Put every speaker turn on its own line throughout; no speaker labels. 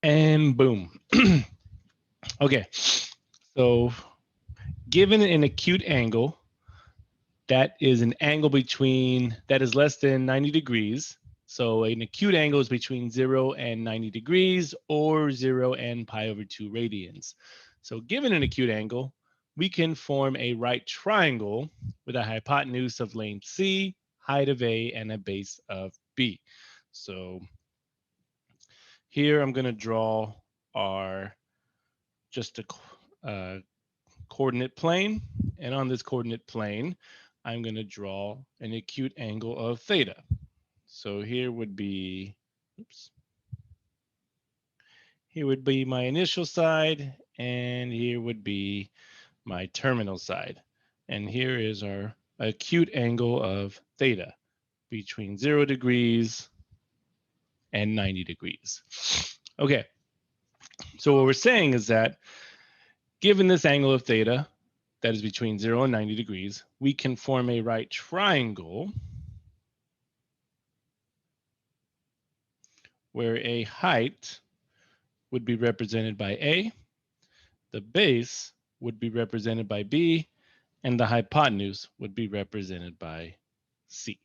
And boom. Okay, so given an acute angle, that is an angle that is less than 90 degrees. So an acute angle is between 0 and 90 degrees, or 0 and pi over 2 radians. So given an acute angle, we can form a right triangle with a hypotenuse of length C, height of A, and a base of B. So here I'm going to draw our just a coordinate plane. And on this coordinate plane, I'm going to draw an acute angle of theta. So here would be, oops, here would be my initial side, and here would be my terminal side. And here is our acute angle of theta between 0 degrees and 90 degrees. Okay, so what we're saying is that given this angle of theta, that is between 0 and 90 degrees, we can form a right triangle where a height would be represented by A, the base would be represented by B, and the hypotenuse would be represented by C.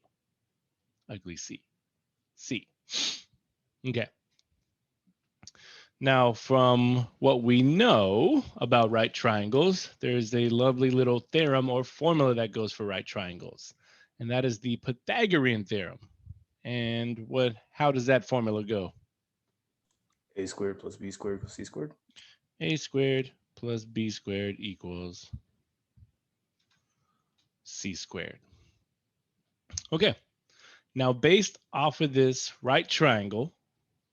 Ugly C. C. Okay. Now, from what we know about right triangles, there's a lovely little theorem or formula that goes for right triangles, and that is the Pythagorean theorem. And how does that formula go?
A squared plus B squared equals C squared.
A squared plus B squared equals C squared. Okay, now based off of this right triangle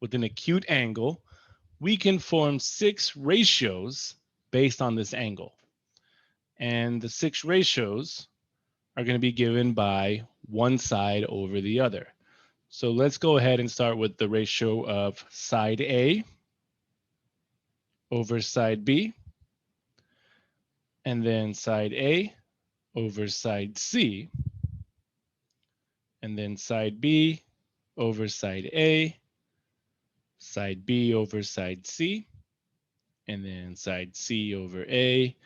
with an acute angle, we can form 6 ratios based on this angle. And the 6 ratios are going to be given by one side over the other. So let's go ahead and start with the ratio of side A over side B, and then side A over side C, and then side B over side A, side B over side C, and then side C over A,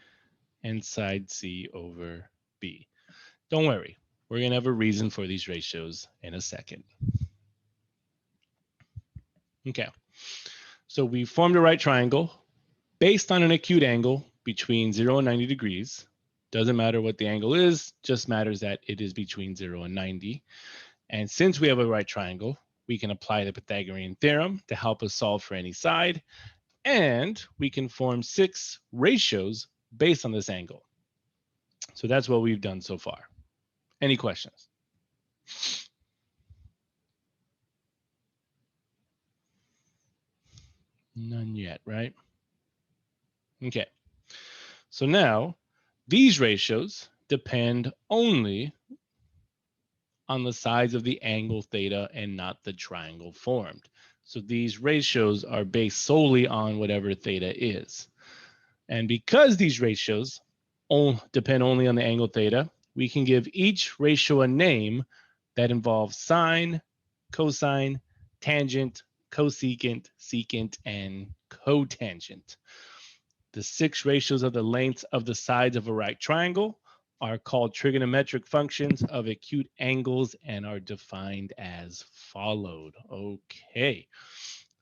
and side C over B. Don't worry, we're going to have a reason for these ratios in a second. Okay, so we formed a right triangle based on an acute angle between 0 and 90 degrees. Doesn't matter what the angle is, just matters that it is between 0 and 90. And since we have a right triangle, we can apply the Pythagorean theorem to help us solve for any side, and we can form 6 ratios based on this angle. So that's what we've done so far. Any questions? None yet, right? Okay. So now these ratios depend only on the sides of the angle theta and not the triangle formed. So these ratios are based solely on whatever theta is. And because these ratios depend only on the angle theta, we can give each ratio a name that involves sine, cosine, tangent, cosecant, secant, and cotangent. The 6 ratios of the lengths of the sides of a right triangle are called trigonometric functions of acute angles and are defined as followed. Okay,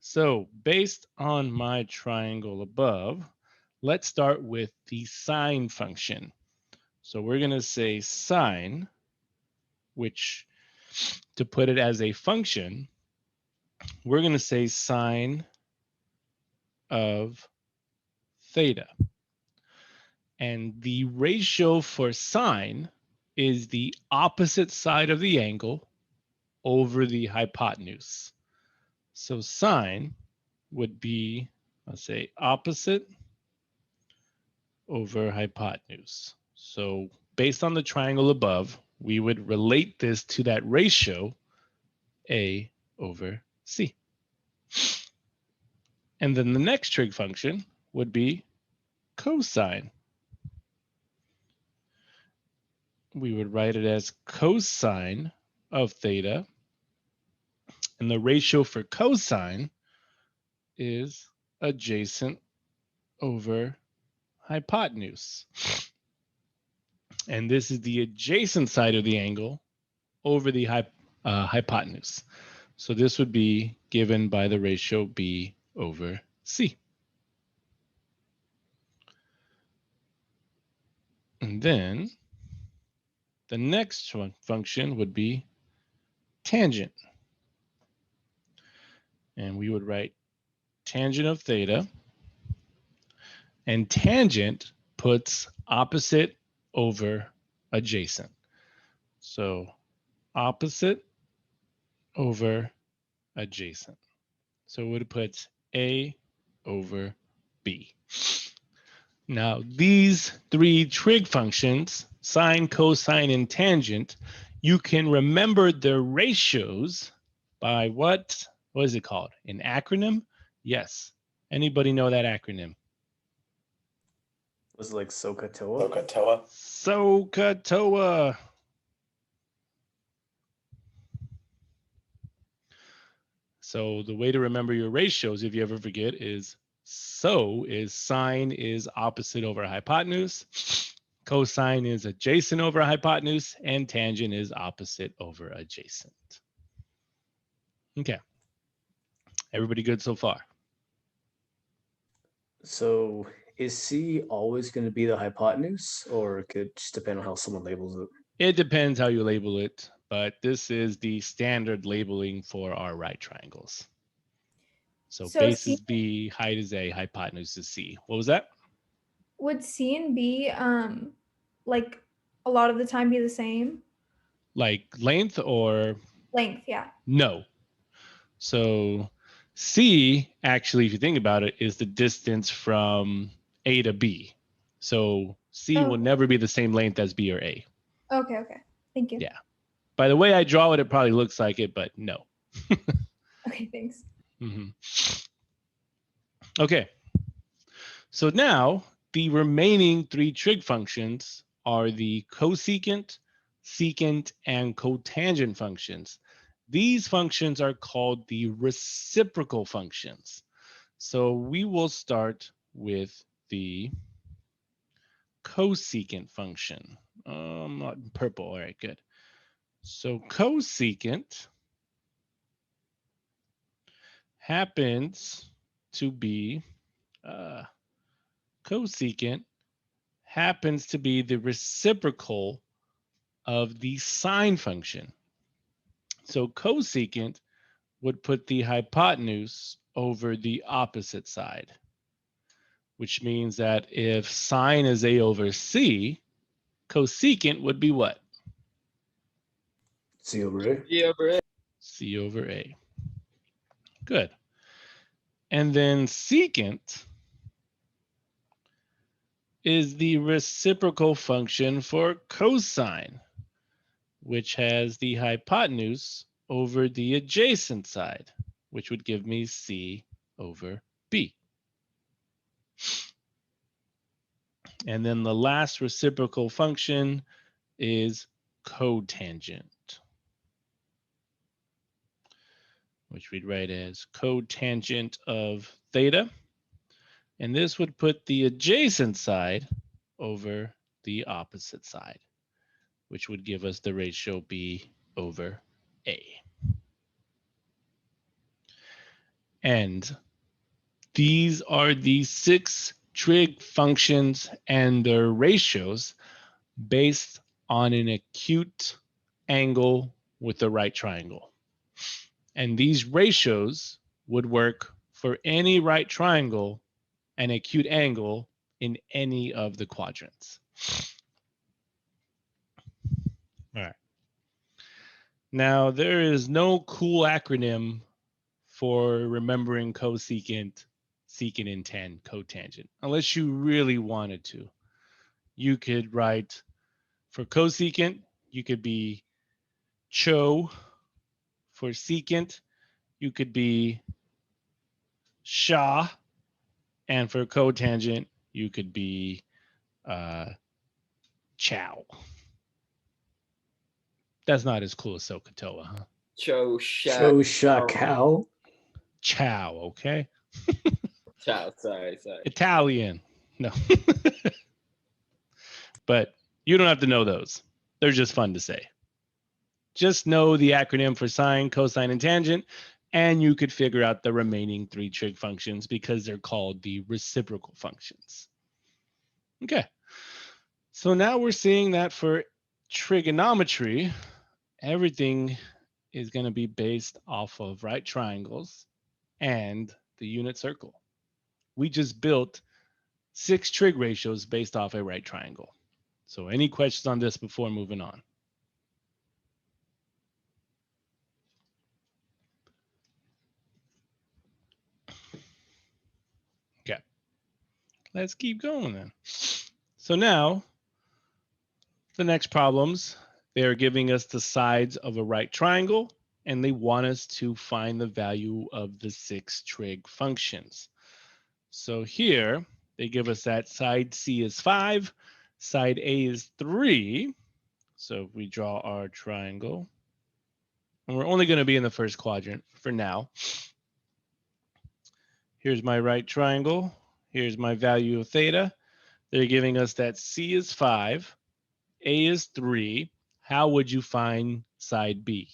so based on my triangle above, let's start with the sine function. So we're going to say sine, which to put it as a function, we're going to say sine of theta. And the ratio for sine is the opposite side of the angle over the hypotenuse. So sine would be, let's say, opposite over hypotenuse. So based on the triangle above, we would relate this to that ratio A over C. And then the next trig function would be cosine. We would write it as cosine of theta. And the ratio for cosine is adjacent over hypotenuse. And this is the adjacent side of the angle over the hypotenuse. So this would be given by the ratio B over C. And then the next function would be tangent. And we would write tangent of theta. And tangent puts opposite over adjacent. So opposite over adjacent. So it would put A over B. Now, these three trig functions, sine, cosine, and tangent, you can remember their ratios by what? What is it called? An acronym? Yes. Anybody know that acronym?
Was it like SOHCAHTOA?
SOHCAHTOA. So the way to remember your ratios, if you ever forget, is so is sine is opposite over hypotenuse, cosine is adjacent over hypotenuse, and tangent is opposite over adjacent. Okay. Everybody good so far?
So is C always going to be the hypotenuse, or it could just depend on how someone labels it?
It depends how you label it, but this is the standard labeling for our right triangles. So base is B, height is A, hypotenuse is C. What was that?
Would C and B like a lot of the time be the same?
Like length or?
Length, yeah.
No. So C, actually, if you think about it, is the distance from A to B. So C will never be the same length as B or A.
Okay. Thank you.
Yeah. By the way I draw it, it probably looks like it, but no.
Okay, thanks.
Mm-hmm. Okay. So now the remaining three trig functions are the cosecant, secant, and cotangent functions. These functions are called the reciprocal functions. So we will start with the cosecant function. Purple, all right, good. So cosecant happens to be the reciprocal of the sine function. So cosecant would put the hypotenuse over the opposite side, which means that if sine is A over C, cosecant would be what?
C over A.
C over A. Good. And then secant is the reciprocal function for cosine, which has the hypotenuse over the adjacent side, which would give me C over B. And then the last reciprocal function is cotangent, which we'd write as cotangent of theta. And this would put the adjacent side over the opposite side, which would give us the ratio B over A. And these are the 6 trig functions and their ratios based on an acute angle with the right triangle. And these ratios would work for any right triangle and acute angle in any of the quadrants. All right. Now, there is no cool acronym for remembering cosecant, secant, and cotangent, unless you really wanted to. You could write, for cosecant, you could be cho. For secant, you could be sha. And for cotangent, you could be chow. That's not as cool as SOHCAHTOA, huh?
Cho sha cow.
Chow, okay?
Ciao, sorry.
Italian. No. But you don't have to know those. They're just fun to say. Just know the acronym for sine, cosine, and tangent, and you could figure out the remaining 3 trig functions because they're called the reciprocal functions. Okay. So now we're seeing that for trigonometry, everything is going to be based off of right triangles and the unit circle. We just built 6 trig ratios based off a right triangle. So any questions on this before moving on? Okay. Let's keep going then. So now, the next problems, they're giving us the sides of a right triangle, and they want us to find the value of the 6 trig functions. So here, they give us that side C is 5, side A is 3. So if we draw our triangle, and we're only going to be in the first quadrant for now. Here's my right triangle. Here's my value of theta. They're giving us that C is 5, A is 3. How would you find side B?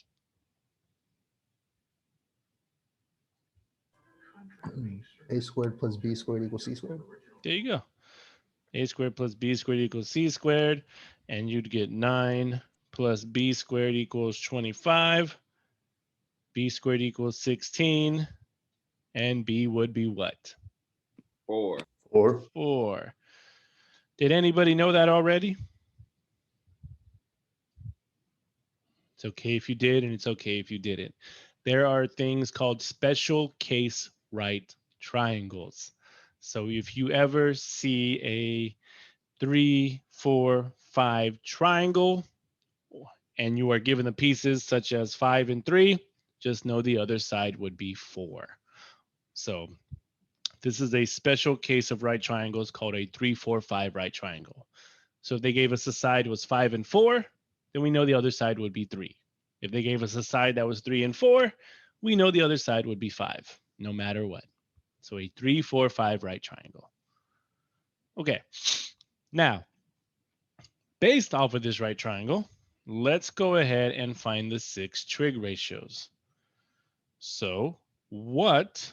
A squared plus B squared equals C squared.
There you go. A squared plus B squared equals C squared. And you'd get 9 plus B squared equals 25. B squared equals 16. And B would be what?
4.
4. Did anybody know that already? It's okay if you did, and it's okay if you didn't. There are things called special case right triangles. So if you ever see a 3, 4, 5 triangle, and you are given the pieces such as 5 and 3, just know the other side would be 4. So this is a special case of right triangles called a 3, 4, 5 right triangle. So if they gave us a side was 5 and 4, then we know the other side would be 3. If they gave us a side that was 3 and 4, we know the other side would be 5, no matter what. So a 3, 4, 5 right triangle. Okay, now, based off of this right triangle, let's go ahead and find the 6 trig ratios. So what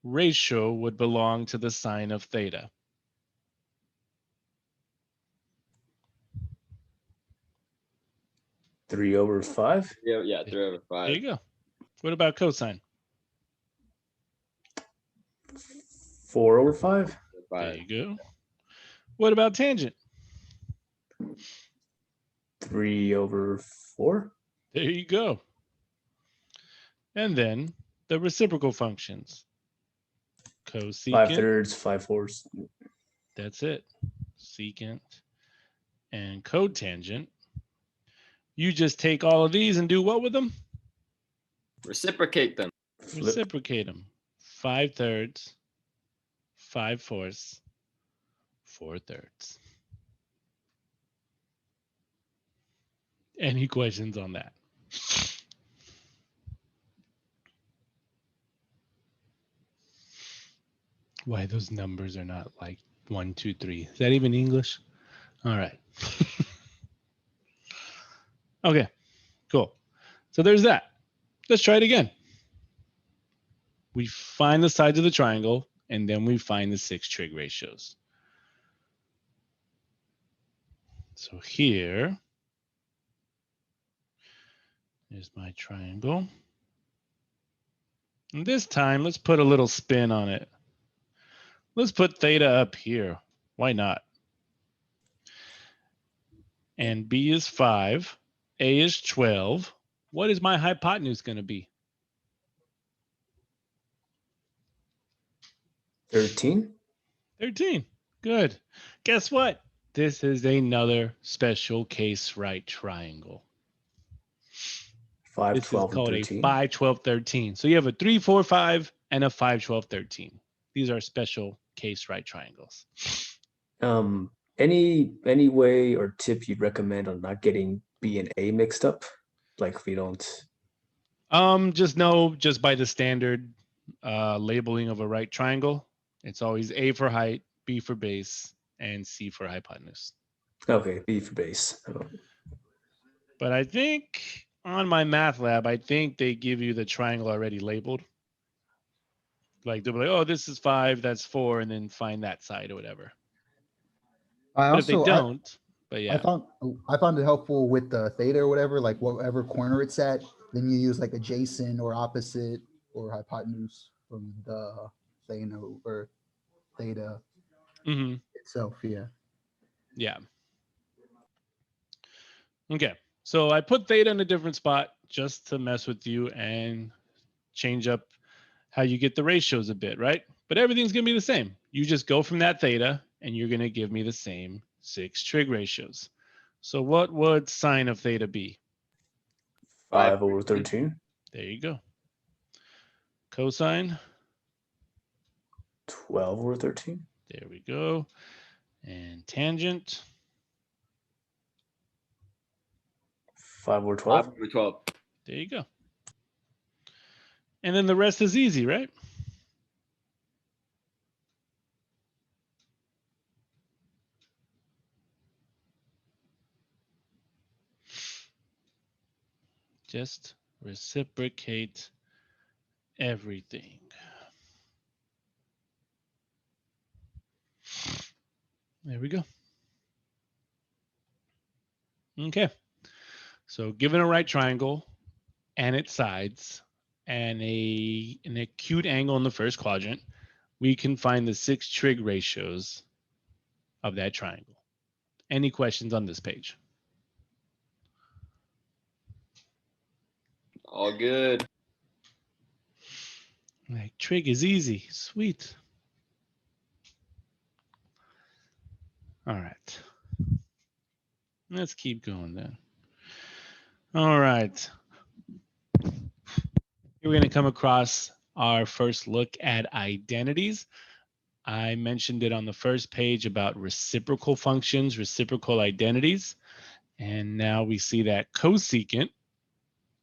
ratio would belong to the sine of theta?
Three over 5.
Yeah, 3 over 5.
There you go. What about cosine?
4 over 5.
There you go. What about tangent?
3 over 4.
There you go. And then the reciprocal functions. Cosecant.
5/3, 5/4.
That's it. Secant and cotangent. You just take all of these and do what with them?
Reciprocate them.
Flip.
Reciprocate them. 5/3, 5/4, 4/3. Any questions on that? Why those numbers are not like 1, 2, 3. Is that even English? All right. Okay, cool. So there's that. Let's try it again. We find the sides of the triangle, and then we find the 6 trig ratios. So here is my triangle. And this time, let's put a little spin on it. Let's put theta up here. Why not? And B is 5. A is 12. What is my hypotenuse going to be?
13.
13. Good. Guess what? This is another special case right triangle.
5,
This is
12, and
called
13.
a 5, 12, 13. So you have a 3, 4, 5 and a 5, 12, 13. These are special case right triangles.
Any way or tip you'd recommend on not getting B and A mixed up? Like if we don't.
Just know, just by the standard labeling of a right triangle. It's always A for height, B for base, and C for hypotenuse.
Okay, B for base. Oh,
But I think on my math lab, I think they give you the triangle already labeled. Like they'll be like, oh, this is 5, that's 4, and then find that side or whatever. But if they don't, but yeah.
I found it helpful with the theta or whatever, like whatever corner it's at, then you use like adjacent or opposite or hypotenuse from the theta or theta itself. Yeah.
Yeah. Okay. So I put theta in a different spot just to mess with you and change up how you get the ratios a bit, right? But everything's going to be the same. You just go from that theta and you're going to give me the same 6 trig ratios. So what would sine of theta be?
5 over 13.
There you go. Cosine.
12 over 13.
There we go. And tangent.
5 over 12.
5 over 12.
There you go. And then the rest is easy, right? Just reciprocate everything. There we go. Okay. So given a right triangle and its sides and an acute angle in the first quadrant, we can find the 6 trig ratios of that triangle. Any questions on this page?
All good.
Like, trig is easy. Sweet. All right. Let's keep going then. All right. Here we're going to come across our first look at identities. I mentioned it on the first page about reciprocal functions, reciprocal identities. And now we see that cosecant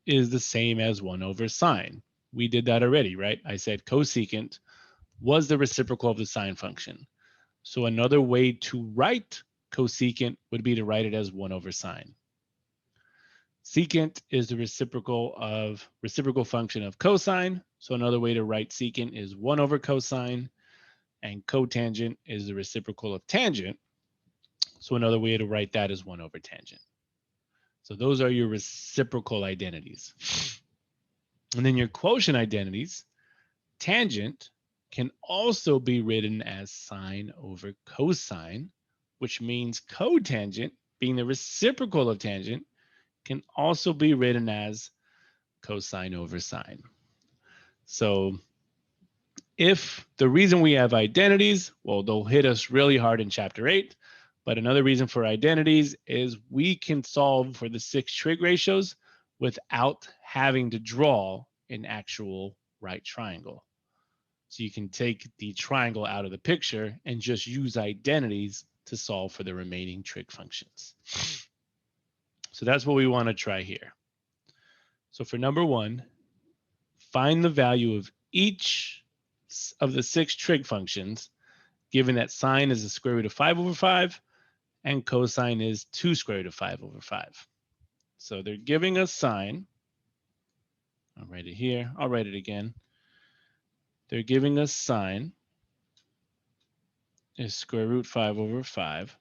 is the same as 1 over sine. We did that already, right? I said cosecant was the reciprocal of the sine function. So another way to write cosecant would be to write it as 1 over sine. Secant is the reciprocal function of cosine. So another way to write secant is 1 over cosine. And cotangent is the reciprocal of tangent. So another way to write that is 1 over tangent. So those are your reciprocal identities. And then your quotient identities, tangent can also be written as sine over cosine, which means cotangent, being the reciprocal of tangent, can also be written as cosine over sine. So if the reason we have identities, well, they'll hit us really hard in chapter 8. But another reason for identities is we can solve for the 6 trig ratios without having to draw an actual right triangle. So you can take the triangle out of the picture and just use identities to solve for the remaining trig functions. So that's what we want to try here. So for number 1, find the value of each of the 6 trig functions, given that sine is the square root of 5 over 5 and cosine is 2 square root of 5 over 5. So they're giving us sine. I'll write it here. I'll write it again. They're giving us sine is square root 5 over 5.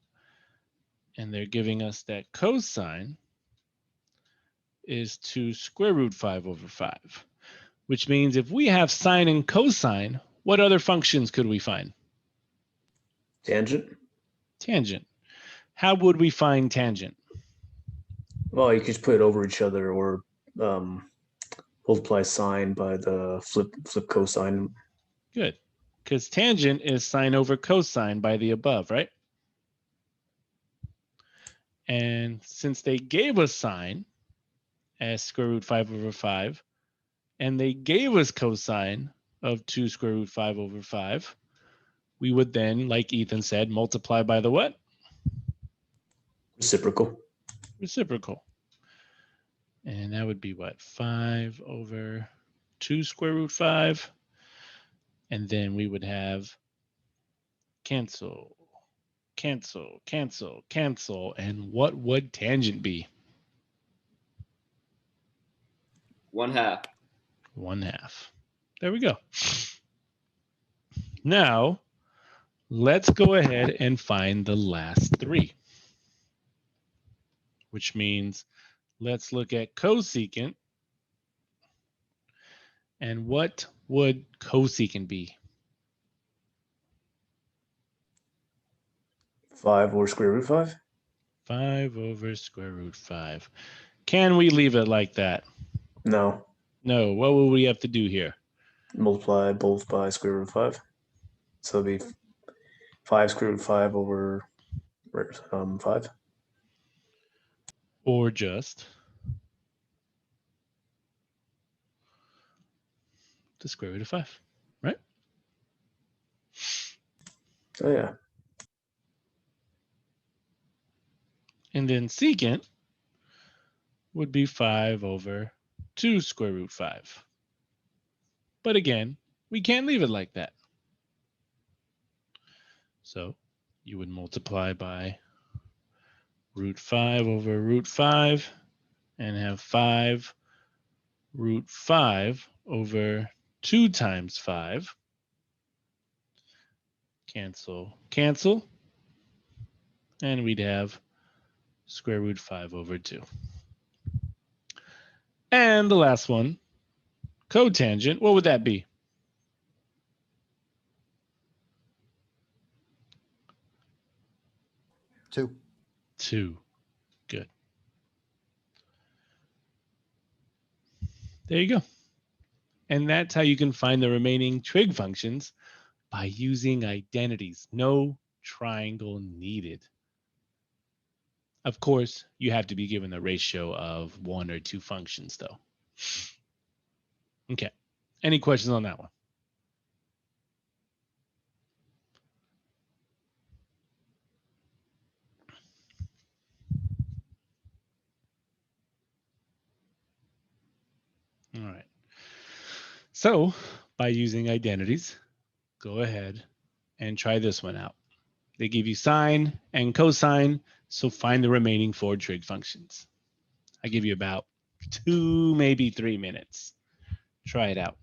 And they're giving us that cosine is 2 square root 5 over 5. Which means if we have sine and cosine, what other functions could we find?
Tangent.
Tangent. How would we find tangent?
Well, you could just put it over each other or multiply sine by the flip cosine.
Good. Because tangent is sine over cosine by the above, right? And since they gave us sine as square root 5 over 5, and they gave us cosine of 2 square root 5 over 5, we would then, like Ethan said, multiply by the what?
Reciprocal.
Reciprocal. And that would be what? 5 over 2 square root 5. And then we would have cancel, cancel, cancel, cancel. And what would tangent be?
1/2.
1/2. There we go. Now, let's go ahead and find the last three, which means let's look at cosecant. And what would cosecant be?
5 over square root 5.
5 over square root 5. Can we leave it like that?
No.
No. What would we have to do here?
Multiply both by square root 5. So it'd be 5 square root 5 over 5.
Or just the square root of 5, right?
Oh yeah.
And then secant would be 5 over 2 square root 5. But again, we can't leave it like that. So you would multiply by root 5 over root 5 and have 5 root 5 over 2 times 5. Cancel, cancel. And we'd have square root 5 over 2. And the last one, cotangent, what would that be?
Two.
2. Good. There you go. And that's how you can find the remaining trig functions by using identities. No triangle needed. Of course, you have to be given a ratio of 1 or 2 functions, though. Okay. Any questions on that one? All right. So by using identities, go ahead and try this one out. They give you sine and cosine, so find the remaining 4 trig functions. I give you about 2, maybe 3 minutes. Try it out.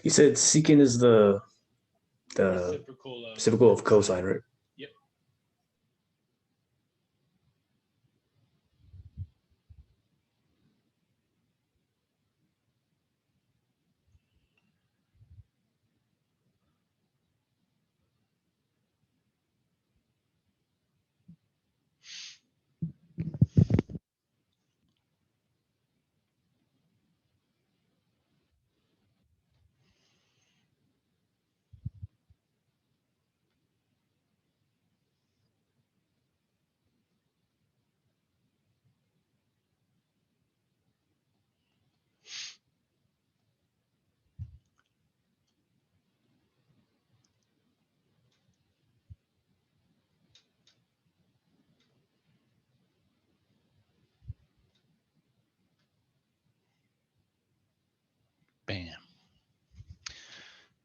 You said secant is the
Reciprocal
reciprocal of cosine, right?
Yep.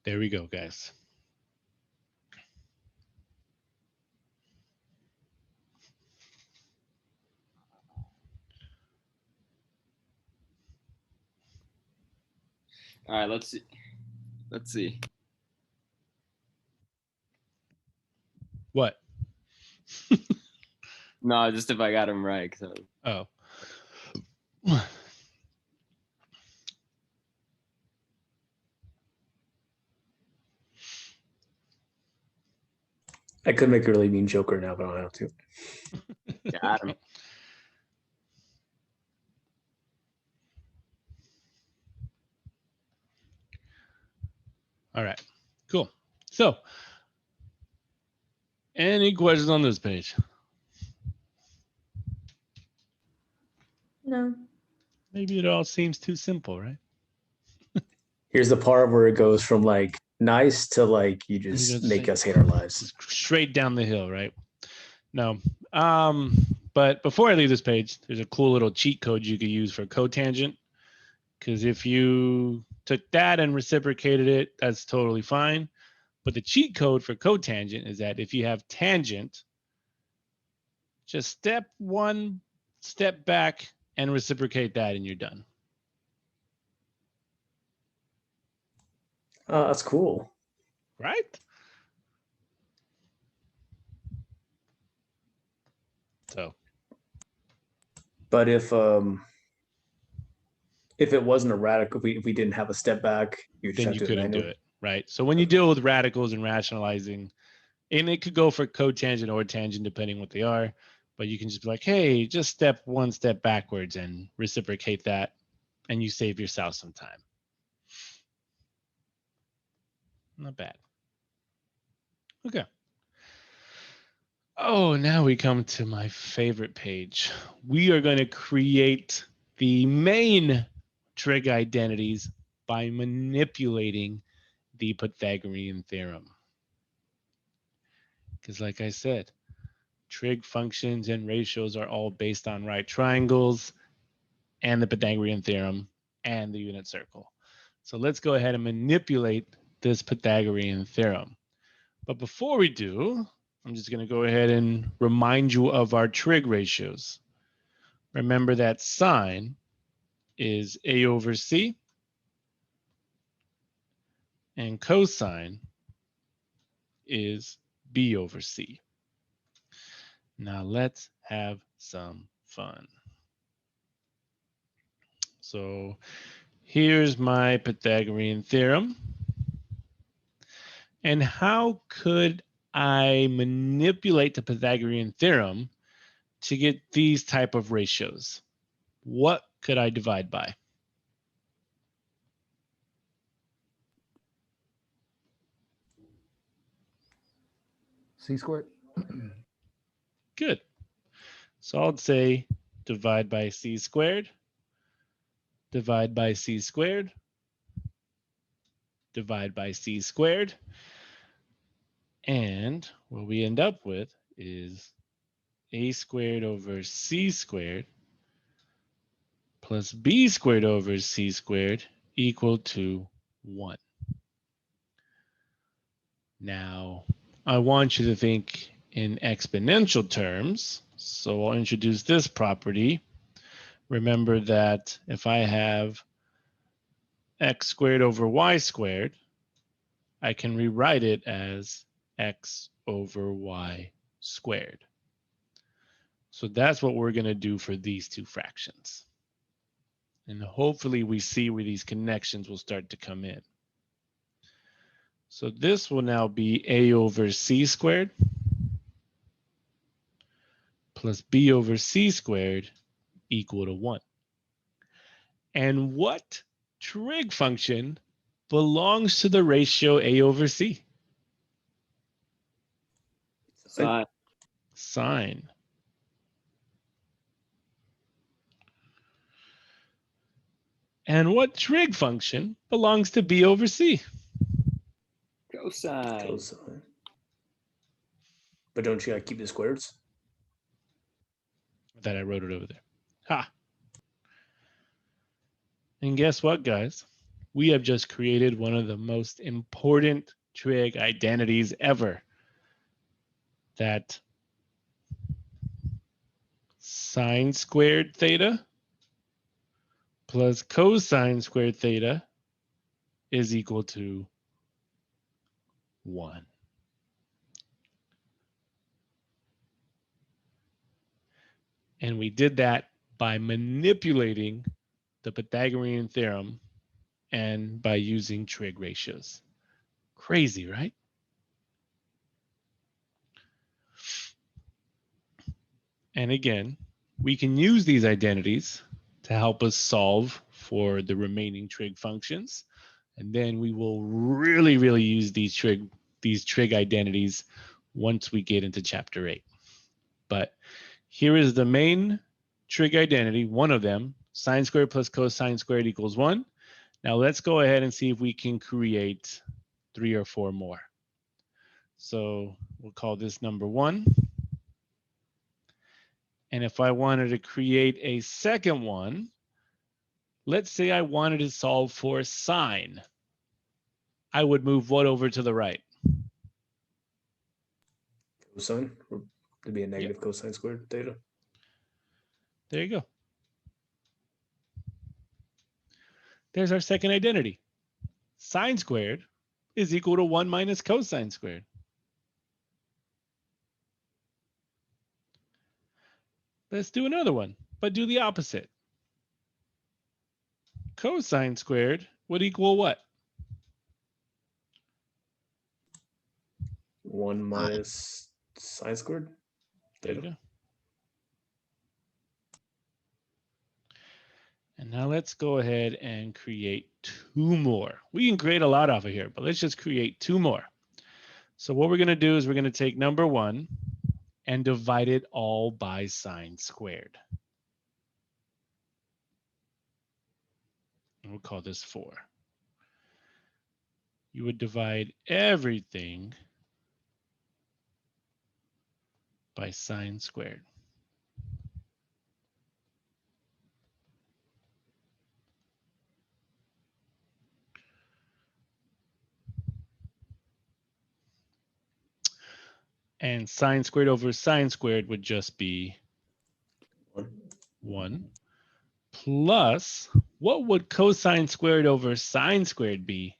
There we go, guys.
All right, let's see. Let's see.
What?
No, just if I got him right. 'Cause
Oh.
I could make a really mean joker now, but I don't have to.
I got him.
All right, cool. So, any questions on this page?
No.
Maybe it all seems too simple, right?
Here's the part where it goes from like nice to like you just
just
make
say-
us hate our lives.
Just straight down the hill, right? No. But before I leave this page, there's a cool little cheat code you could use for cotangent. Because if you took that and reciprocated it, that's totally fine. But the cheat code for cotangent is that if you have tangent, just step one step back and reciprocate that and you're done.
That's cool.
Right? So
But if it wasn't a radical, if we didn't have a step back, you
then
have
you
to
couldn't do
manually.
it, right? So when you deal with radicals and rationalizing, and it could go for cotangent or tangent depending what they are, but you can just be like, hey, just step one step backwards and reciprocate that, and you save yourself some time. Not bad. Okay. Oh, now we come to my favorite page. We are going to create the main trig identities by manipulating the Pythagorean theorem. Because like I said, trig functions and ratios are all based on right triangles and the Pythagorean theorem and the unit circle. So let's go ahead and manipulate this Pythagorean theorem. But before we do, I'm just going to go ahead and remind you of our trig ratios. Remember that sine is A over C and cosine is B over C. Now let's have some fun. So here's my Pythagorean theorem. And how could I manipulate the Pythagorean theorem to get these type of ratios? What could I divide by?
C squared.
Good. So I'll say divide by C squared, divide by C squared, divide by C squared. And what we end up with is A squared over C squared plus B squared over C squared equal to 1. Now, I want you to think in exponential terms. So I'll introduce this property. Remember that if I have x squared over y squared, I can rewrite it as x over y squared. So that's what we're going to do for these two fractions. And hopefully we see where these connections will start to come in. So this will now be a over c squared plus b over c squared equal to 1. And what trig function belongs to the ratio a over c?
sine.
Sine. And what trig function belongs to b over c?
Cosine.
Cosine. But don't you gotta keep the squares?
That I wrote it over there. Ha. And guess what, guys? we have just created one of the most important trig identities ever. That sine squared theta plus cosine squared theta is equal to 1. And we did that by manipulating the Pythagorean theorem and by using trig ratios. Crazy, right? And again, we can use these identities to help us solve for the remaining trig functions. And then we will really use these trig identities once we get into chapter 8. But here is the main trig identity, one of them, sine squared plus cosine squared equals 1. Now let's go ahead and see if we can create 3 or 4 more. So we'll call this number 1. And if I wanted to create a second one, let's say I wanted to solve for sine. I would move what over to the right?
Cosine would be a negative cosine squared theta.
There you go. There's our second identity. Sine squared is equal to 1 minus cosine squared. Let's do another one, but do the opposite. Cosine squared would equal what?
1 minus sine squared
There you
theta.
go. And now let's go ahead and create 2 more. We can create a lot off of here, but let's just create 2 more. So what we're going to do is we're going to take number 1 and divide it all by sine squared. And we'll call this 4. You would divide everything by sine squared. And sine squared over sine squared would just be 1. Plus, what would cosine squared over sine squared be?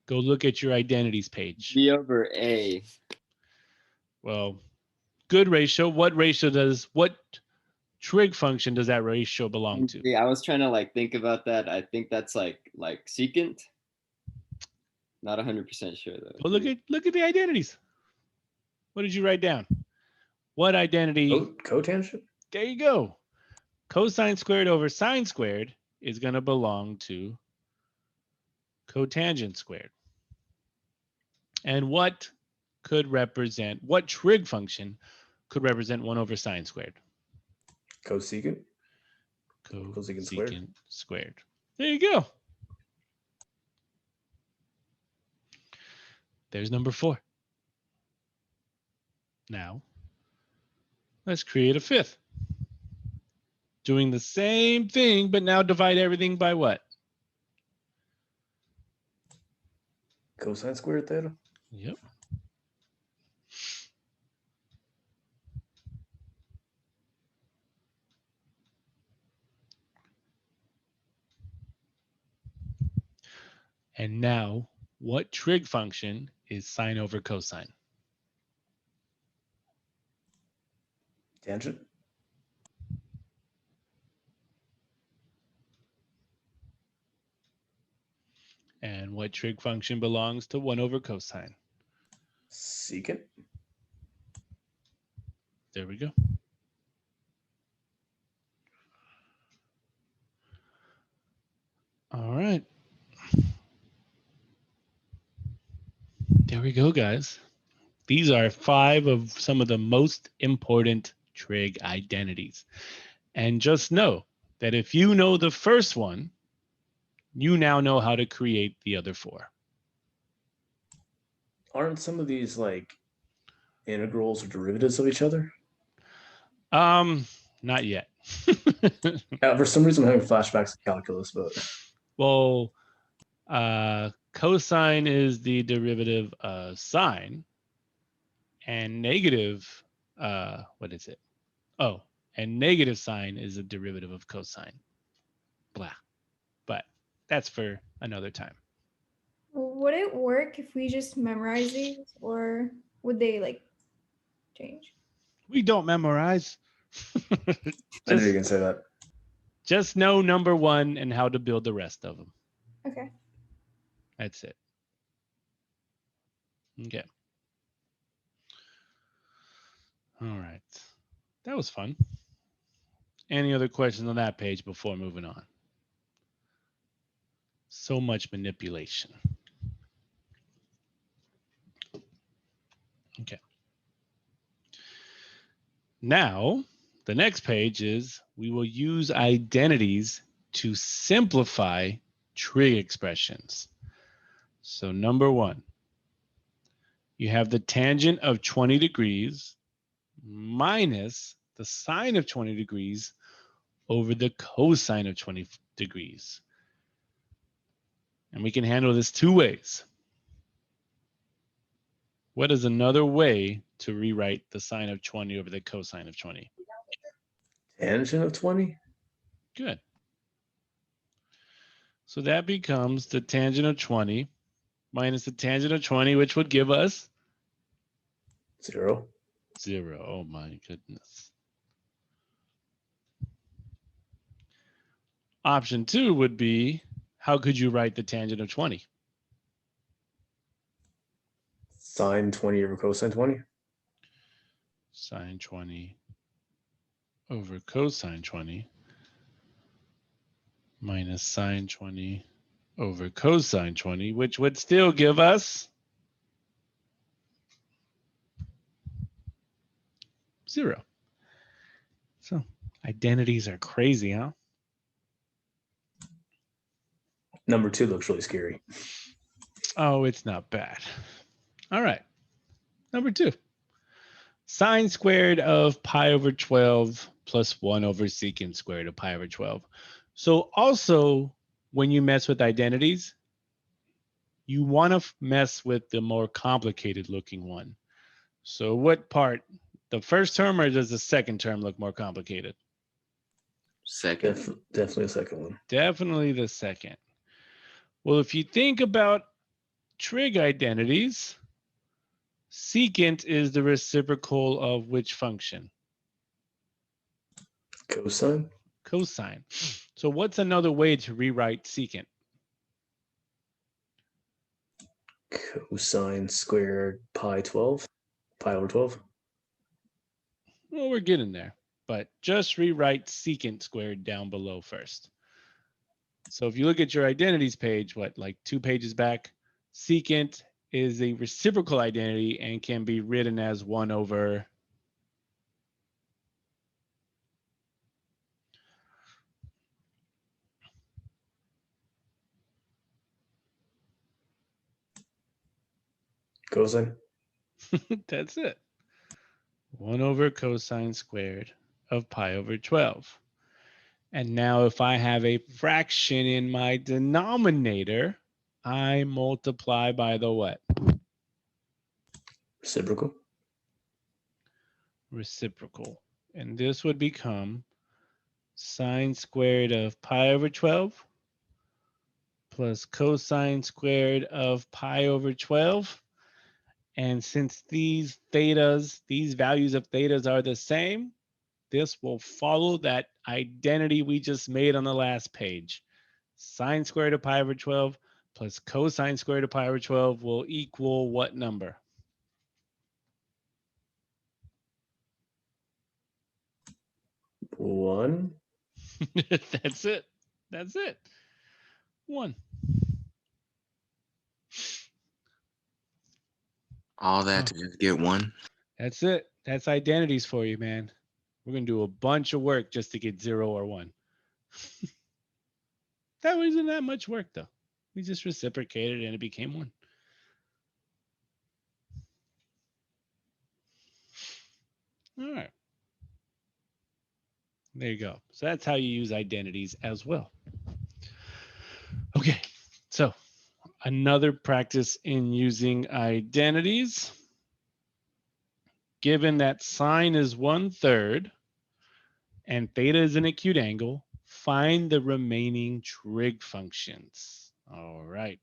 Go look at your identities page.
B over A.
Well, good ratio. What trig function does that ratio belong to?
Yeah, I was trying to like think about that. I think that's like secant. Not 100% sure though.
Well, look at the identities. What did you write down? What identity?
Cotangent?
There you go. Cosine squared over sine squared is going to belong to cotangent squared. And what trig function could represent 1 over sine squared?
Cosecant? Cosecant
squared. There you go. There's number 4. Now, let's create a 5th. Doing the same thing, but now divide everything by what?
Cosine squared theta?
Yep. And now, what trig function is sine over cosine?
Tangent?
And what trig function belongs to 1 over cosine?
Secant?
There we go. All right. There we go, guys. These are 5 of some of the most important trig identities. And just know that if you know the first one, you now know how to create the other 4.
Aren't some of these like integrals or derivatives of each other?
Not yet.
For some reason, I'm having flashbacks to calculus, but
Well, cosine is the derivative of sine, and negative, what is it? Oh, and negative sine is a derivative of cosine. Blah. But that's for another time.
Would it work if we just memorize these, or would they like change?
We don't memorize.
I knew you were
just,
gonna say that.
just know number one and how to build the rest of them.
Okay.
That's it. Okay. All right. That was fun. Any other questions on that page before moving on? So much manipulation. Okay. Now, the next page is we will use identities to simplify trig expressions. So number one, you have the tangent of 20 degrees minus the sine of 20 degrees over the cosine of 20 degrees. And we can handle this two ways. What is another way to rewrite the sine of 20 over the cosine of 20?
Tangent of 20?
Good. So that becomes the tangent of 20 minus the tangent of 20, which would give us
0.
0. Oh my goodness. Option 2 would be, how could you write the tangent of 20?
Sine 20 over cosine 20?
Sine 20 over cosine 20 minus sine 20 over cosine 20, which would still give us 0. So identities are crazy, huh?
Number 2 looks really scary.
Oh, it's not bad. All right. Number 2. Sine squared of pi over 12 plus 1 over secant squared of pi over 12. So also, when you mess with identities, you want to mess with the more complicated looking one. So what part? The first term, or does the second term look more complicated?
Second.
Definitely a second one.
Definitely the second. Well, if you think about trig identities, secant is the reciprocal of which function?
Cosine?
Cosine. So what's another way to rewrite secant?
Cosine squared pi 12? Pi over 12?
Well, we're getting there, but just rewrite secant squared down below first. So if you look at your identities page, what, like 2 pages back, secant is a reciprocal identity and can be written as 1 over
Cosine?
that's it. 1 over cosine squared of pi over 12. And now if I have a fraction in my denominator, I multiply by the what?
Reciprocal?
Reciprocal. And this would become sine squared of pi over 12 plus cosine squared of pi over 12. And since these thetas, these values of thetas are the same, this will follow that identity we just made on the last page. Sine squared of pi over 12 plus cosine squared of pi over 12 will equal what number?
1?
That's it. That's it. 1.
All that to just get 1.
That's it. That's identities for you, man. We're going to do a bunch of work just to get 0 or 1. That wasn't that much work, though. We just reciprocated and it became 1. All right. There you go. So that's how you use identities as well. Okay, so another practice in using identities. Given that sine is 1/3 and theta is an acute angle, find the remaining trig functions. All right.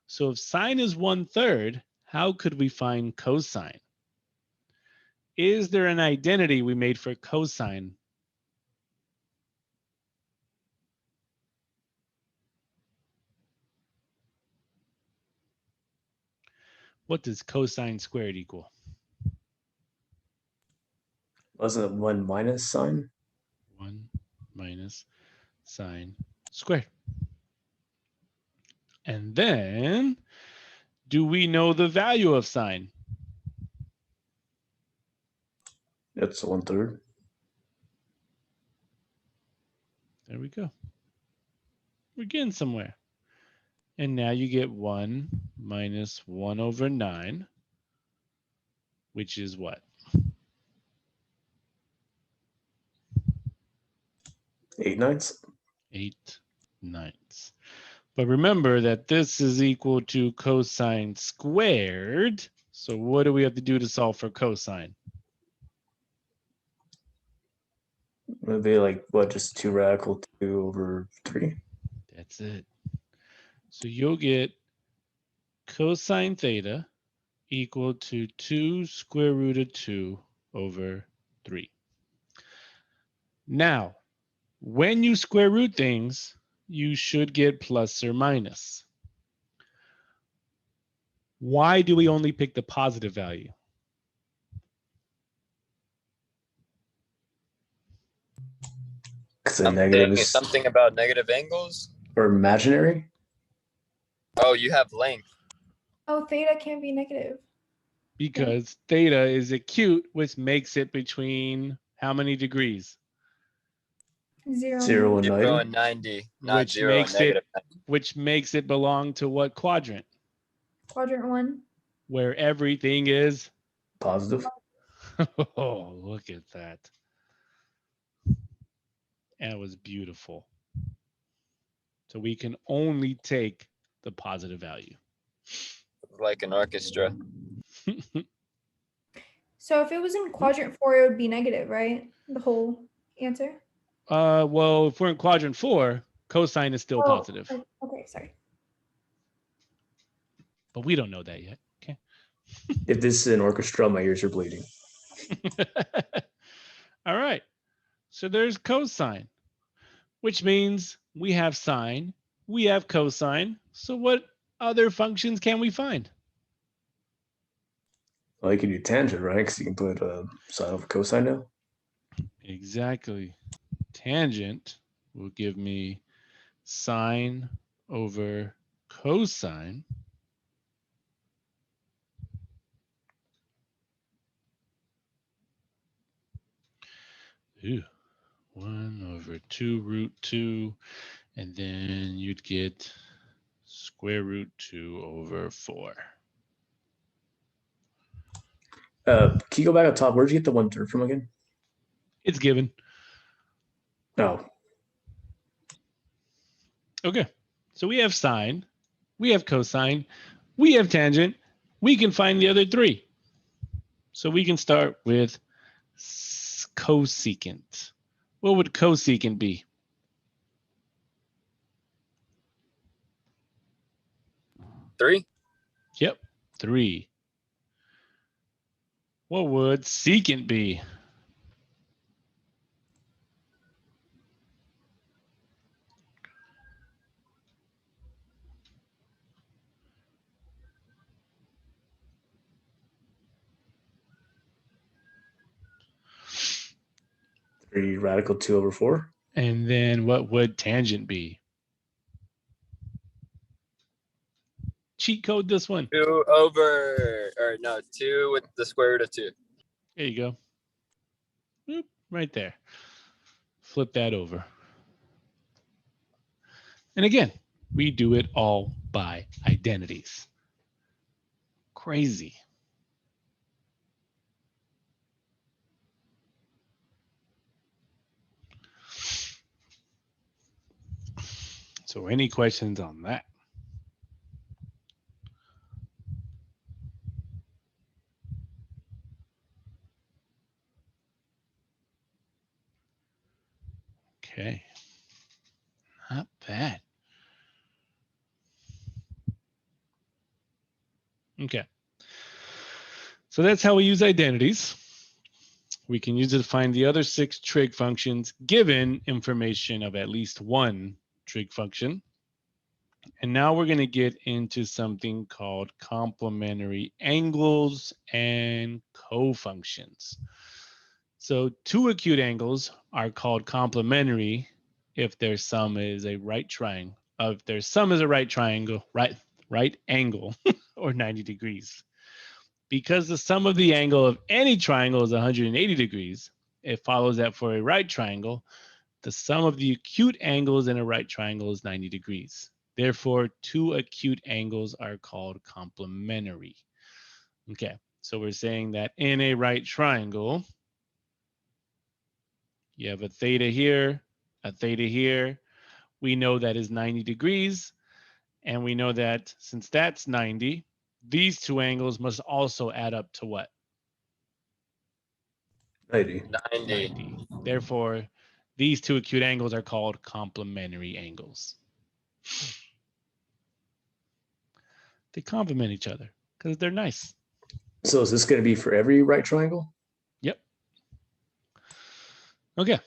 So if sine is 1/3, how could we find cosine? Is there an identity we made for cosine? What does cosine squared equal?
Wasn't it 1 minus sine?
1 minus sine squared. And then, do we know the value of sine?
That's 1/3.
There we go. We're getting somewhere. And now you get 1 minus 1/9, which is what?
8/9.
8/9. But remember that this is equal to cosine squared. So what do we have to do to solve for cosine?
Would be like, what, just 2 radical 2/3?
That's it. So you'll get cosine theta equal to 2 square root of 2/3. Now, when you square root things, you should get plus or minus. Why do we only pick the positive value?
Because the negative is
Something about negative angles.
or imaginary.
Oh, you have length.
Oh, theta can't be negative.
Because theta is acute, which makes it between how many degrees?
0.
0 and
0
90.
and 90, not
Which
0 and
makes
negative.
Which makes it belong to what quadrant?
Quadrant 1.
Where everything is.
Positive.
Oh, look at that. That was beautiful. So we can only take the positive value.
Like an orchestra.
So if it was in quadrant 4, it would be negative, right? The whole answer.
Well, if we're in quadrant 4, cosine is still positive.
Okay, sorry.
But we don't know that yet. Okay.
If this is an orchestra, my ears are bleeding.
All right. So there's cosine, which means we have sine, we have cosine. So what other functions can we find?
Well, you can do tangent, right? Because you can put a sine over cosine now.
Exactly. Tangent will give me sine over cosine. Ooh, 1/2√2, and then you'd get square root 2/4.
Can you go back up top? Where'd you get the 1/3 from again?
It's given.
No.
Okay. So we have sine, we have cosine, we have tangent. We can find the other 3. So we can start with cosecant. What would cosecant be?
3.
Yep, 3. What would secant be?
Three radical 2/4.
And then what would tangent be? Cheat code this one.
2 with the square root of 2.
There you go. Boop, right there. Flip that over. And again, we do it all by identities. Crazy. So any questions on that? Okay. Not bad. Okay. So that's how we use identities. We can use it to find the other 6 trig functions given information of at least one trig function. And now we're going to get into something called complementary angles and cofunctions. So 2 acute angles are called complementary if their sum is a right triangle. If their sum is a right triangle, right angle, or 90 degrees. Because the sum of the angle of any triangle is 180 degrees, it follows that for a right triangle, the sum of the acute angles in a right triangle is 90 degrees. Therefore, 2 acute angles are called complementary. Okay, so we're saying that in a right triangle, you have a theta here, a theta here. We know that is 90 degrees. And we know that since that's 90, these 2 angles must also add up to what?
90.
90.
Therefore, these 2 acute angles are called complementary angles. They complement each other because they're nice.
So is this going to be for every right triangle?
Yep. Okay.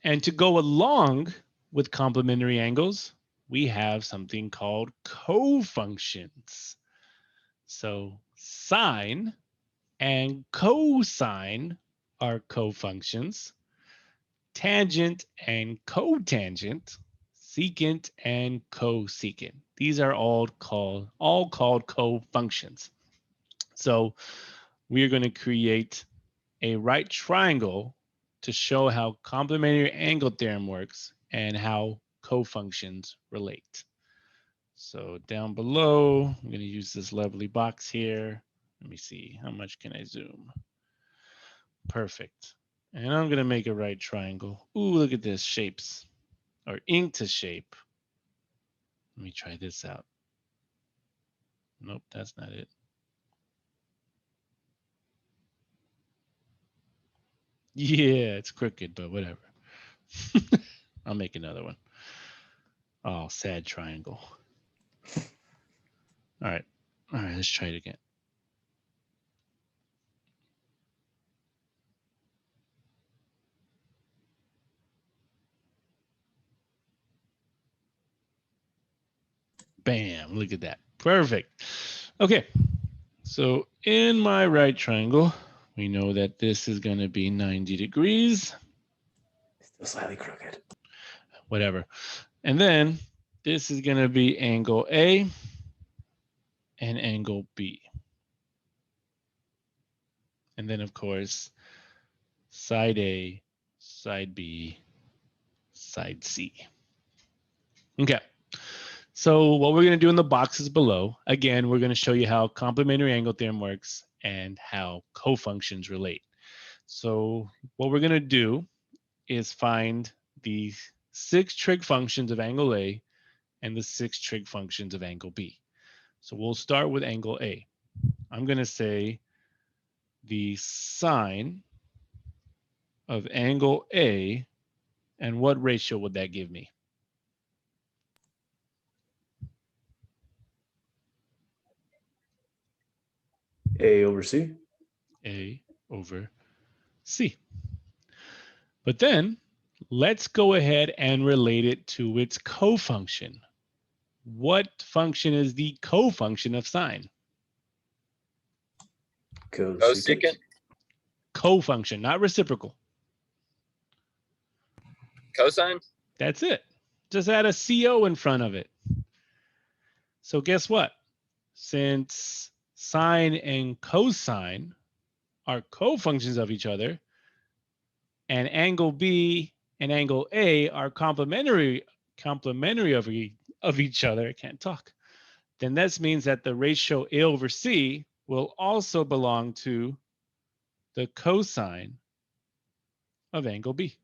And to go along with complementary angles, we have something called cofunctions. So sine and cosine are cofunctions. Tangent and cotangent, secant and cosecant. These are all called cofunctions. So we are going to create a right triangle to show how complementary angle theorem works and how cofunctions relate. So down below, I'm going to use this lovely box here. Let me see, how much can I zoom? Perfect. And I'm going to make a right triangle. Ooh, look at this, shapes, or ink to shape. Let me try this out. Nope, that's not it. Yeah, it's crooked, but whatever. I'll make another one. Oh, sad triangle. All right, let's try it again. Bam, look at that. Perfect. Okay, so in my right triangle, we know that this is going to be 90 degrees.
Still slightly crooked.
Whatever. And then this is going to be angle A and angle B. And then, of course, side A, side B, side C. Okay. So what we're going to do in the boxes below, again, we're going to show you how complementary angle theorem works and how cofunctions relate. So what we're going to do is find the 6 trig functions of angle A and the 6 trig functions of angle B. So we'll start with angle A. I'm going to say the sine of angle A, and what ratio would that give me?
A over C.
A over C. But then let's go ahead and relate it to its cofunction. What function is the cofunction of sine?
Cosecant.
Cofunction, not reciprocal.
Cosine.
That's it. Just add a CO in front of it. So guess what? Since sine and cosine are cofunctions of each other, and angle B and angle A are complementary of each other, I can't talk, then this means that the ratio A over C will also belong to the cosine of angle B.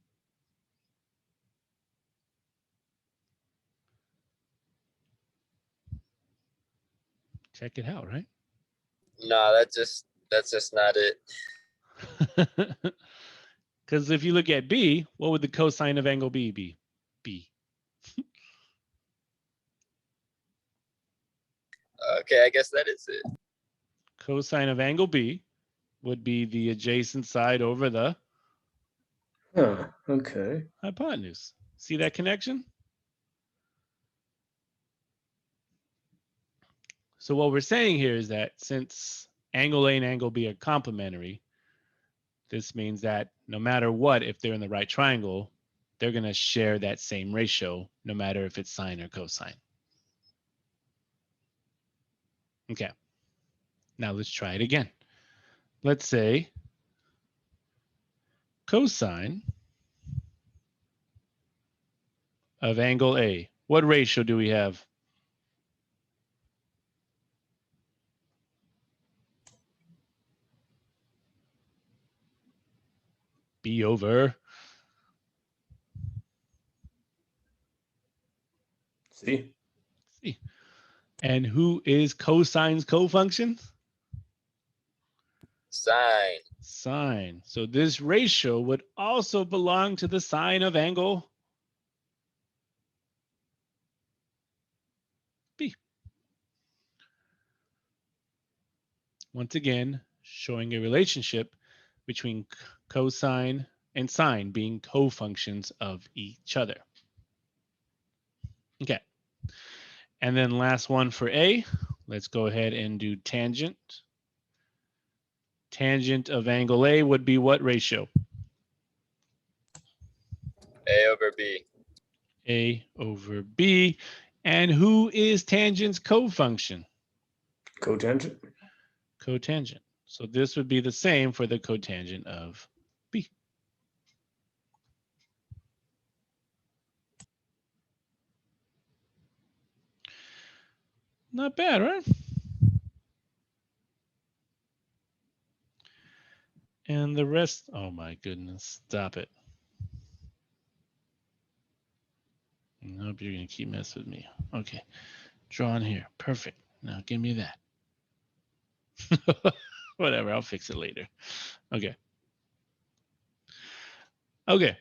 Check it out, right?
No, that's just not it.
Because if you look at B, what would the cosine of angle B be? B.
Okay, I guess that is it.
Cosine of angle B would be the adjacent side over the
Huh. Okay.
hypotenuse. See that connection? So what we're saying here is that since angle A and angle B are complementary, this means that no matter what, if they're in the right triangle, they're going to share that same ratio, no matter if it's sine or cosine. Okay. Now let's try it again. Let's say cosine of angle A. What ratio do we have? B over.
See?
C. And who is cosine's cofunction?
Sine.
Sine. So this ratio would also belong to the sine of angle B. Once again, showing a relationship between cosine and sine being cofunctions of each other. Okay. And then last one for A, let's go ahead and do tangent. Tangent of angle A would be what ratio?
A over B.
A over B. And who is tangent's cofunction?
Cotangent.
Cotangent. So this would be the same for the cotangent of B. Not bad, right? And the rest, oh my goodness, stop it. Nope, you're gonna keep messing with me. Okay, draw on here, perfect. Now give me that. Whatever, I'll fix it later. Okay. Okay,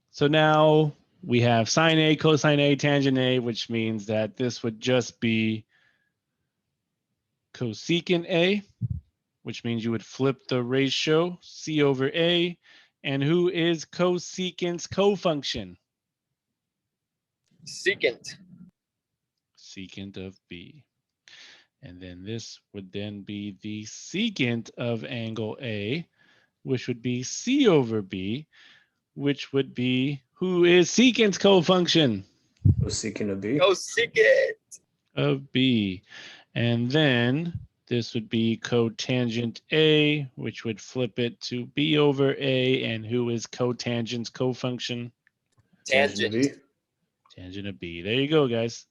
so now we have sine A, cosine A, tangent A, which means that this would just be cosecant A, which means you would flip the ratio, C over A. And who is cosecant's cofunction?
Secant.
Secant of B. And then this would then be the secant of angle A, which would be C over B, which would be, who is secant's cofunction?
Cosecant of B.
Cosecant.
Of B. And then this would be cotangent A, which would flip it to B over A. And who is cotangent's cofunction?
Tangent of B.
Tangent.
Tangent of B. There you go, guys.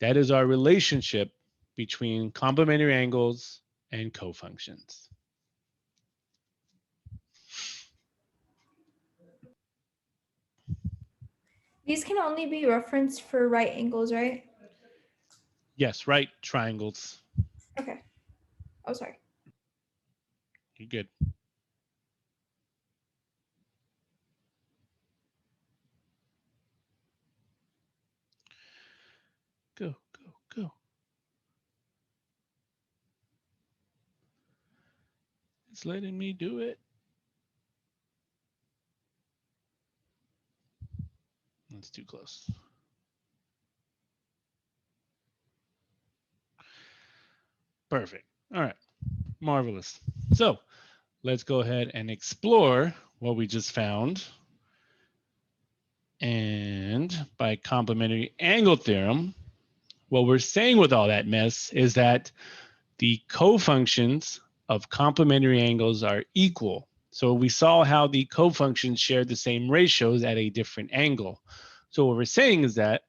That is our relationship between complementary angles and cofunctions.
These can only be referenced for right angles, right?
Yes, right triangles.
Okay. Oh, sorry.
You're good. Go, go, go. It's letting me do it. That's too close. Perfect. All right. Marvelous. So let's go ahead and explore what we just found. And by complementary angle theorem, what we're saying with all that mess is that the cofunctions of complementary angles are equal. So we saw how the cofunctions shared the same ratios at a different angle. So what we're saying is that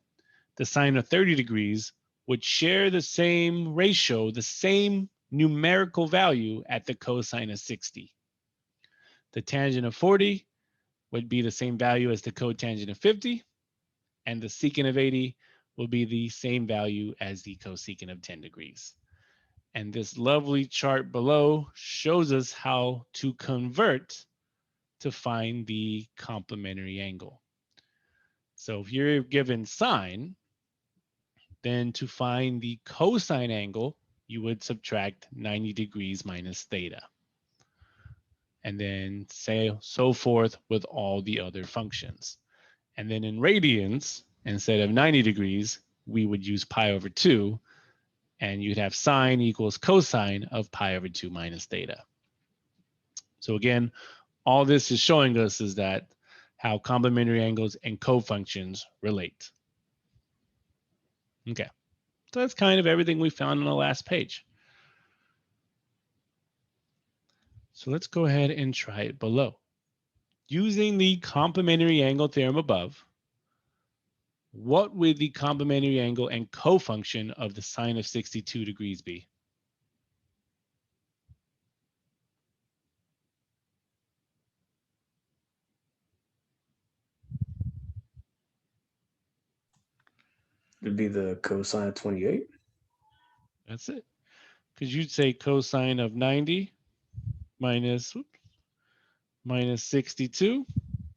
the sine of 30 degrees would share the same ratio, the same numerical value at the cosine of 60. The tangent of 40 would be the same value as the cotangent of 50, and the secant of 80 will be the same value as the cosecant of 10 degrees. And this lovely chart below shows us how to convert to find the complementary angle. So if you're given sine, then to find the cosine angle, you would subtract 90 degrees minus theta. And then say so forth with all the other functions. And then in radians, instead of 90 degrees, we would use pi over 2, and you'd have sine equals cosine of pi over 2 minus theta. So again, all this is showing us is that how complementary angles and cofunctions relate. Okay, so that's kind of everything we found on the last page. So let's go ahead and try it below. Using the complementary angle theorem above, what would the complementary angle and cofunction of the sine of 62 degrees be?
It'd be the cosine of 28.
That's it. Because you'd say cosine of 90 minus 62,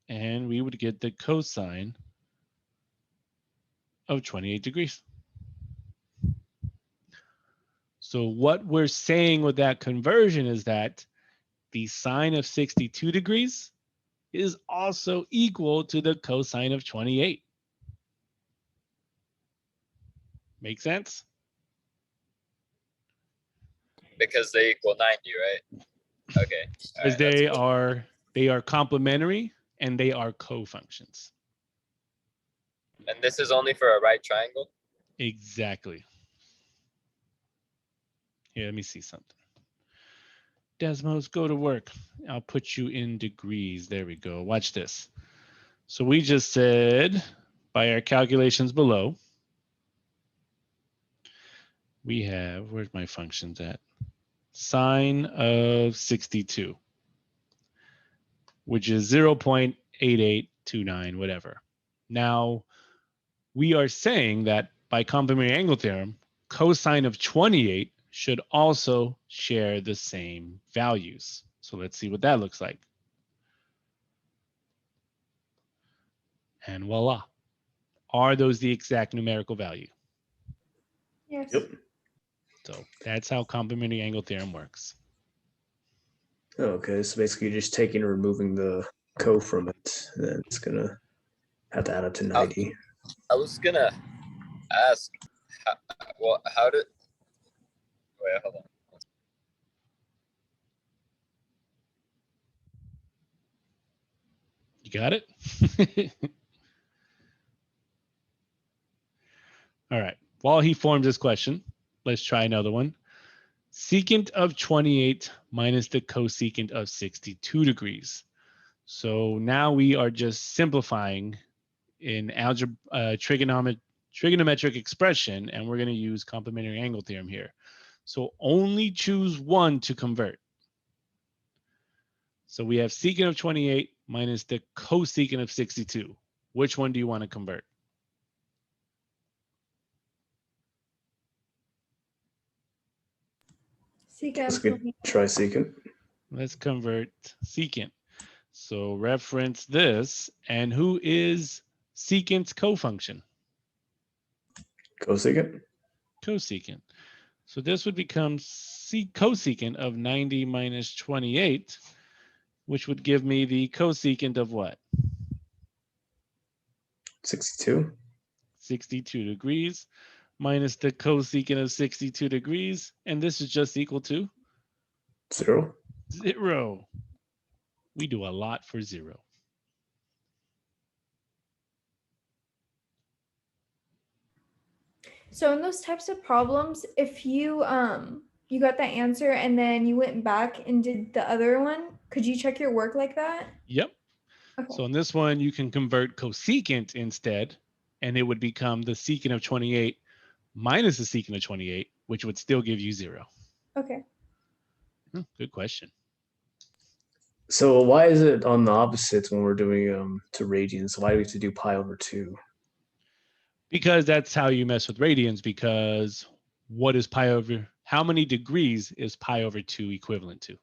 and we would get the cosine of 28 degrees. So what we're saying with that conversion is that the sine of 62 degrees is also equal to the cosine of 28. Make sense?
Because they equal 90, right? Okay. All
Because
right,
they are complementary and they are cofunctions.
and this is only for a right triangle?
Exactly. Here, let me see something. Desmos, go to work. I'll put you in degrees. There we go. Watch this. So we just said, by our calculations below, we have, where's my functions at? Sine of 62, which is 0.8829, whatever. Now, we are saying that by complementary angle theorem, cosine of 28 should also share the same values. So let's see what that looks like. And voila. Are those the exact numerical value?
Yes.
Yep.
So that's how complementary angle theorem works.
Okay, so basically you're just taking and removing the co from it, and then it's gonna have to add up to 90.
I was gonna ask, how did, wait, hold on.
You got it? All right. While he forms this question, let's try another one. Secant of 28 minus the cosecant of 62 degrees. So now we are just simplifying in algebra, trigonometric expression, and we're going to use complementary angle theorem here. So only choose one to convert. So we have secant of 28 minus the cosecant of 62. Which one do you want to convert?
Let's
Secant.
get try secant.
Let's convert secant. So reference this, and who is secant's cofunction?
Cosecant.
Cosecant. So this would become cosecant of 90 minus 28, which would give me the cosecant of what?
62.
62 degrees minus the cosecant of 62 degrees. And this is just equal to
0.
0. We do a lot for 0.
So in those types of problems, if you you got that answer and then you went back and did the other one, could you check your work like that?
Yep.
Okay.
So in this one, you can convert cosecant instead, and it would become the secant of 28 minus the secant of 28, which would still give you 0.
Okay.
Good question.
So why is it on the opposites when we're doing to radians? Why do we have to do pi over 2?
Because that's how you mess with radians, because what is pi over, how many degrees is pi over 2 equivalent to?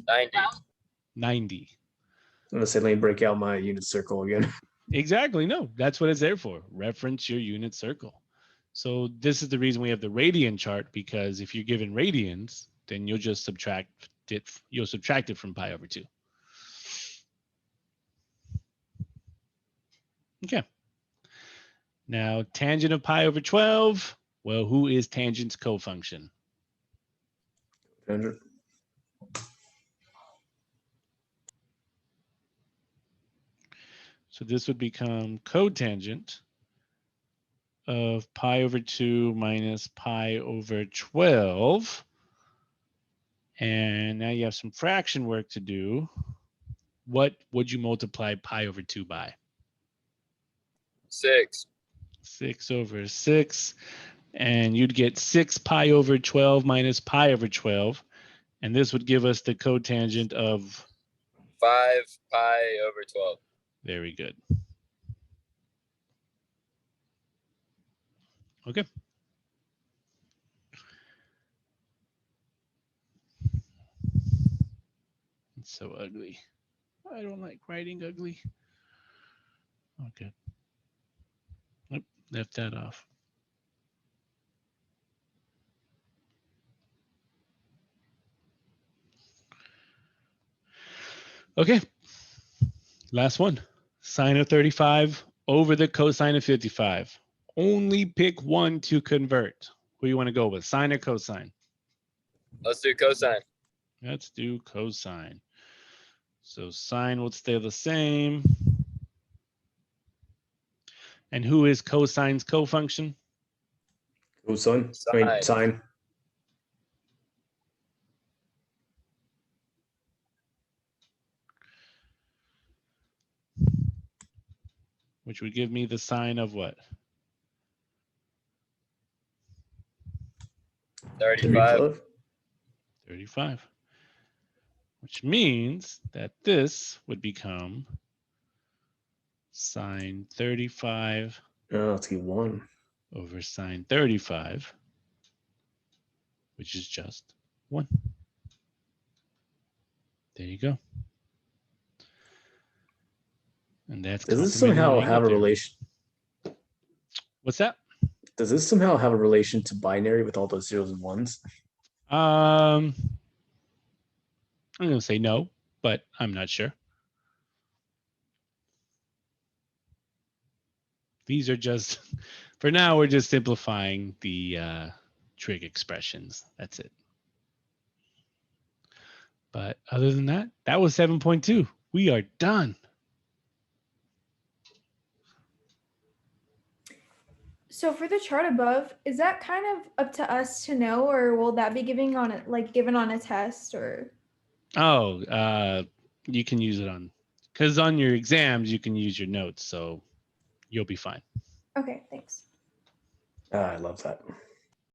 90.
90.
I'm gonna say, let me break out my unit circle again.
Exactly. No, that's what it's there for. Reference your unit circle. So this is the reason we have the radian chart, because if you're given radians, then you'll just subtract it. You'll subtract it from pi over 2. Okay. Now, tangent of pi over 12. Well, who is tangent's cofunction?
Tangent.
So this would become cotangent of pi over 2 minus pi over 12. And now you have some fraction work to do. What would you multiply pi over 2 by?
6.
6 over 6. And you'd get 6 pi over 12 minus pi over 12. And this would give us the cotangent of
5 pi over 12.
very good. Okay. It's so ugly. I don't like writing ugly. Okay. Nope, left that off. Okay. Last one. Sine of 35 over the cosine of 55. Only pick one to convert. Who you want to go with, sine or cosine?
Let's do cosine.
Let's do cosine. So sine will stay the same. And who is cosine's cofunction?
Cosine. I mean,
Sine.
sine.
Which would give me the sine of what?
35.
35. Which means that this would become sine 35
Oh, let's get 1.
over sine 35, which is just 1. There you go. And that's
Does this
complementary
somehow
angle
have a
theorem.
relation?
What's that?
Does this somehow have a relation to binary with all those zeros and ones?
I'm going to say no, but I'm not sure. These are just, for now, we're just simplifying the trig expressions. That's it. But other than that, that was 7.2. We are done.
So for the chart above, is that kind of up to us to know, or will that be given on a test, or?
Oh, you can use it on, because on your exams, you can use your notes, so you'll be fine.
Okay, thanks.
I love that.